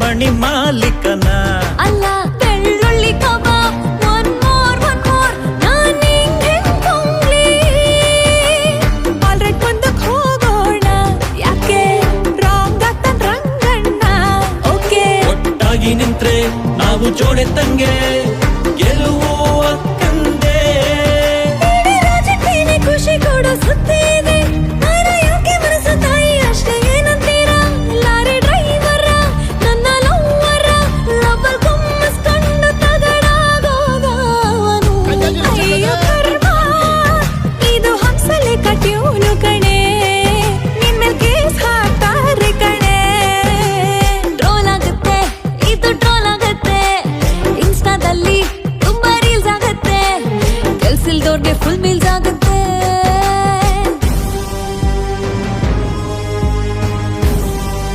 ಮಣಿ ಮಾಲೀಕನ ಅಲ್ಲ ಬೆಳ್ಳುಳ್ಳಿ ಕಬಾಬ್ ಒನ್ ಮೋರ್ ನಾನ್ ಹೆಂಗ್ಲಿ ಆಲ್ರೆಡಿ ಮುಂದಕ್ಕೆ ಹೋಗೋಣ ಯಾಕೆ ರಾಂಗ್ ಆಗ್ತಾನ್ ರಂಗಣ್ಣ ಓಕೆ ಒಟ್ಟಾಗಿ ನಿಂತ್ರೆ ನಾವು ಜೋಡೆ ತಂಗೆ ಗೆಲುವು